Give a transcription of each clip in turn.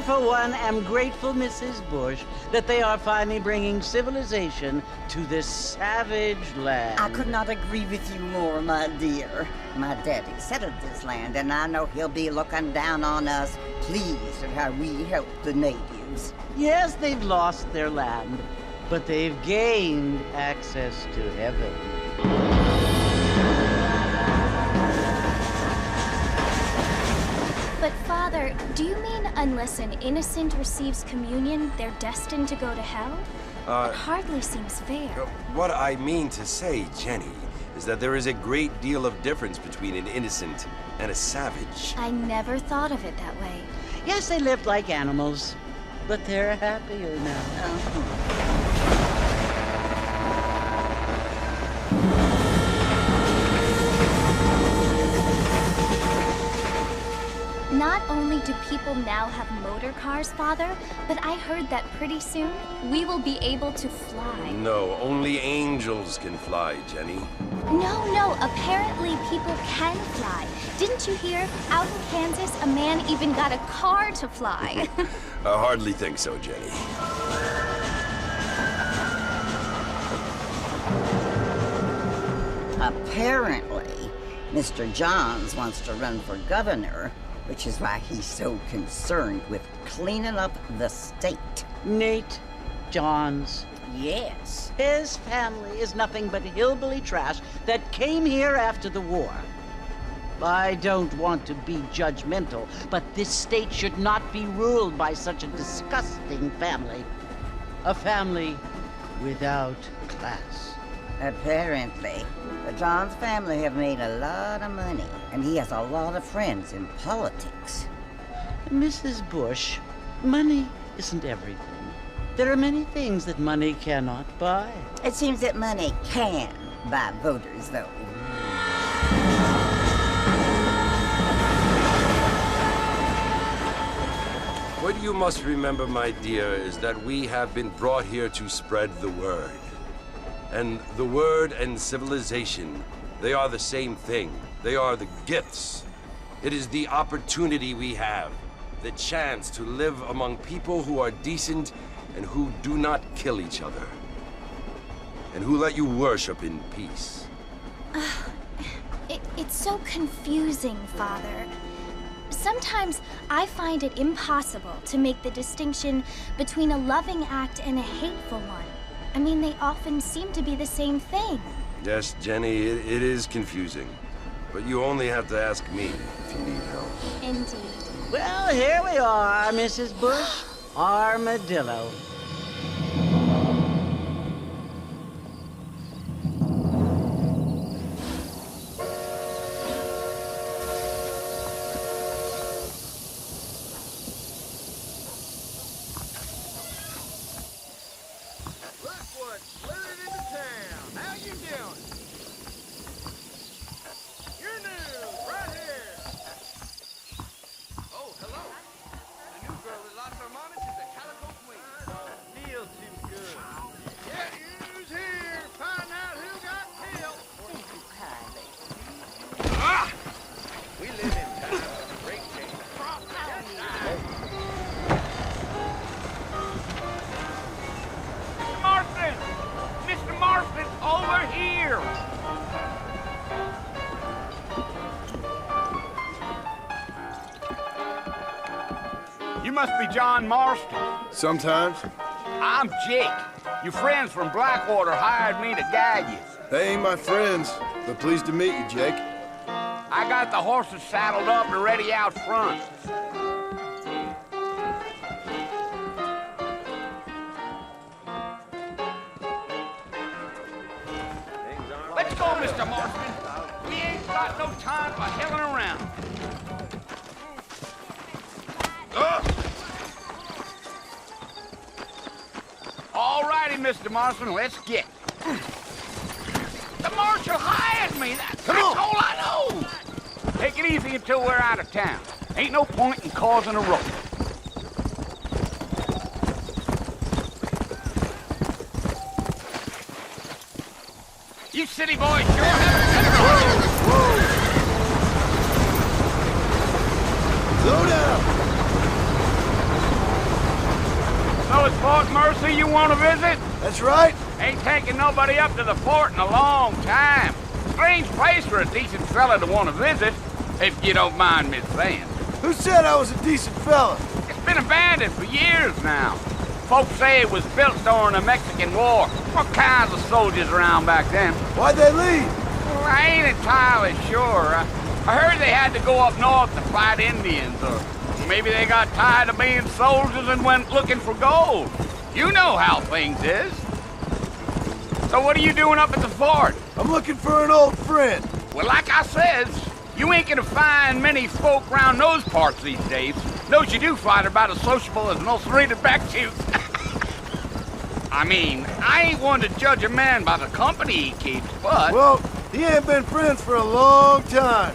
for one, am grateful, Mrs. Bush, that they are finally bringing civilization to this savage land. I could not agree with you more, my dear. My daddy settled this land, and I know he'll be looking down on us, pleased at how we help the natives. Yes, they've lost their land, but they've gained access to heaven. But Father, do you mean unless an innocent receives communion, they're destined to go to hell? It hardly seems fair. What I mean to say, Jenny, is that there is a great deal of difference between an innocent and a savage. I never thought of it that way. Yes, they lived like animals, but they're happier now. Not only do people now have motor cars, Father, but I heard that pretty soon we will be able to fly. No, only angels can fly, Jenny. No, apparently people can fly. Didn't you hear? Out in Kansas, a man even got a car to fly. I hardly think so, Jenny. Apparently, Mr. Johns wants to run for governor, which is why he's so concerned with cleaning up the state. Nate Johns. Yes. His family is nothing but hillbilly trash that came here after the war. I don't want to be judgmental, but this state should not be ruled by such a disgusting family. A family without class. Apparently, the Johns family have made a lot of money, and he has a lot of friends in politics. Mrs. Bush, money isn't everything. There are many things that money cannot buy. It seems that money can buy voters, though. What you must remember, my dear, is that we have been brought here to spread the word. And the word and civilization, they are the same thing. They are the gifts. It is the opportunity we have, the chance to live among people who are decent and who do not kill each other, and who let you worship in peace. It's so confusing, Father. Sometimes I find it impossible to make the distinction between a loving act and a hateful one. I mean, they often seem to be the same thing. Yes, Jenny, it is confusing. But you only have to ask me if you need help. Indeed. Well, here we are, Mrs. Bush. Armadillo. You must be John Marston. Sometimes. I'm Jake. Your friends from Blackwater hired me to guide you. They ain't my friends, but pleased to meet you, Jake. I got the horses saddled up and ready out front. Let's go, Mr. Marston. We ain't got no time for helling around. All righty, Mr. Marston, let's get. The marshal hired me. That's all I know. Take it easy until we're out of town. Ain't no point in causing a row. You city boys sure have Slow down! know it's Fort Mercy you want to visit? That's right. Ain't taking nobody up to the fort in a long time. Strange place for a decent fella to want to visit, if you don't mind me saying. Who said I was a decent fella? It's been abandoned for years now. Folks say it was built during the Mexican War. What kinds of soldiers around back then? Why'd they leave? Well, I ain't entirely sure. I heard they had to go up north to fight Indians, or maybe they got tired of being soldiers and went looking for gold. You know how things is. So what are you doing up at the fort? I'm looking for an old friend. Well, like I says, you ain't gonna find many folk round those parts these days. Those you do find are about as sociable as most rated back shoots. I mean, I ain't one to judge a man by the company he keeps, but... Well, he ain't been friends for a long time.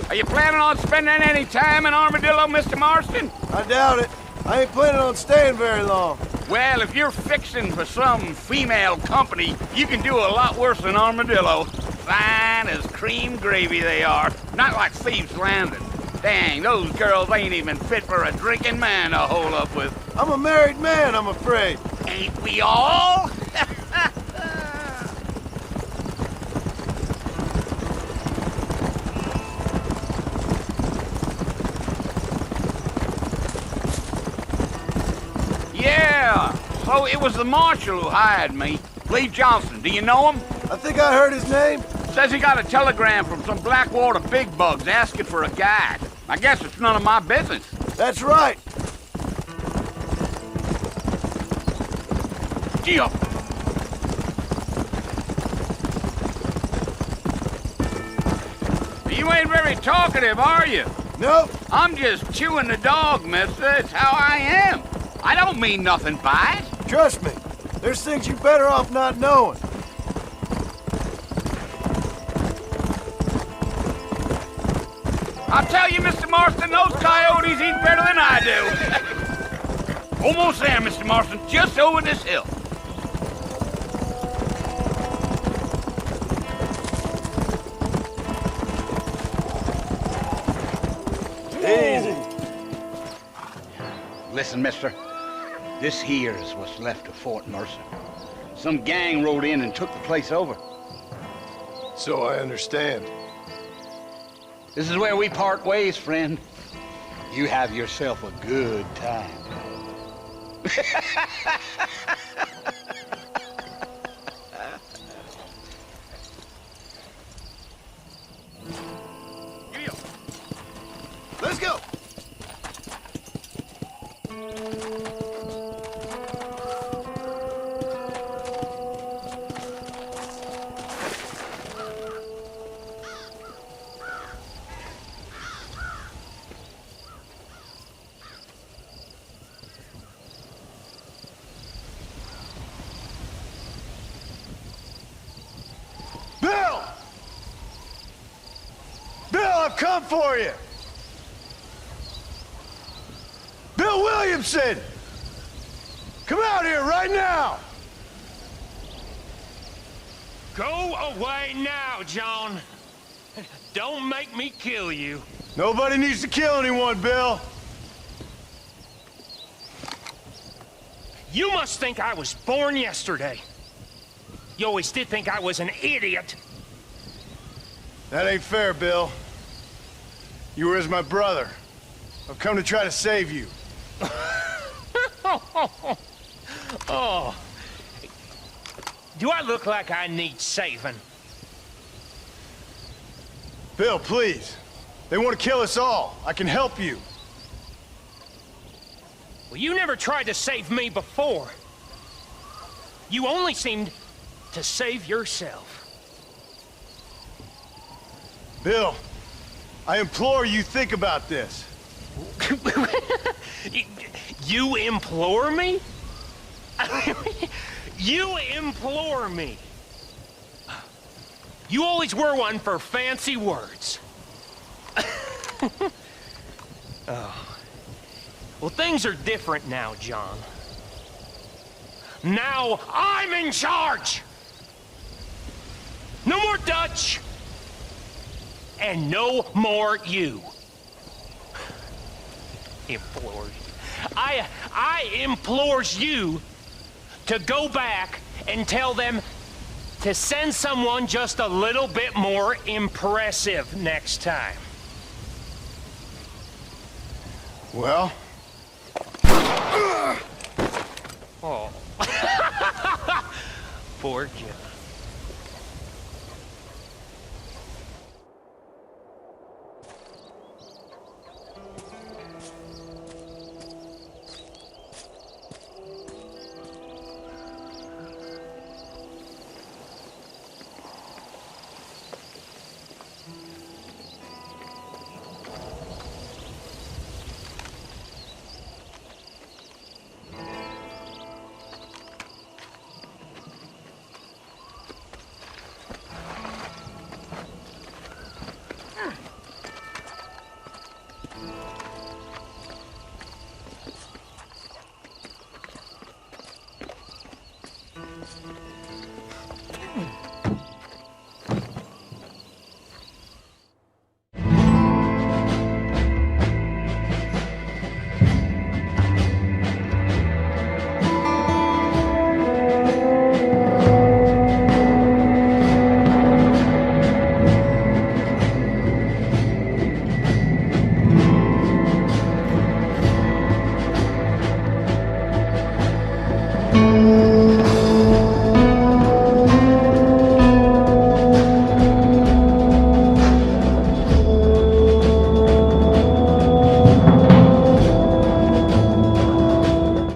Are you planning on spending any time in Armadillo, Mr. Marston? I doubt it. I ain't planning on staying very long. Well, if you're fixing for some female company, you can do a lot worse than Armadillo. Fine as cream gravy they are. Not like Thieves' Landing. Dang, those girls ain't even fit for a drinking man to hole up with. I'm a married man, I'm afraid. Ain't we all? Yeah, so it was the marshal who hired me. Lee Johnson, do you know him? I think I heard his name. Says he got a telegram from some Blackwater big bugs asking for a guide. I guess it's none of my business. That's right. Gee up. You ain't very talkative, are you? Nope. I'm just chewing the dog, mister. It's how I am. I don't mean nothing by it. Trust me. There's things you're better off not knowing. I'll tell you, Mr. Marston, those coyotes eat better than I do. Almost there, Mr. Marston. Just over this hill. Easy. Listen, mister. This here is what's left of Fort Mercer. Some gang rode in and took the place over. So I understand. This is where we part ways, friend. You have yourself a good time. Let's go. Bill! Bill, I've come for you! Bill Williamson! Come out here right now! Go away now, John. Don't make me kill you. Nobody needs to kill anyone, Bill. You must think I was born yesterday. You always did think I was an idiot. That ain't fair, Bill. You were as my brother. I've come to try to save you. Oh. Do I look like I need saving? Bill, please. They want to kill us all. I can help you. Well, you never tried to save me before. You only seemed to save yourself. Bill, I implore you think about this. You implore me? You implore me? You always were one for fancy words. Oh. Well, things are different now, John. Now I'm in charge! No more Dutch! And no more you. Implores. I implores you to go back and tell them to send someone just a little bit more impressive next time. Well? Oh. Poor kid.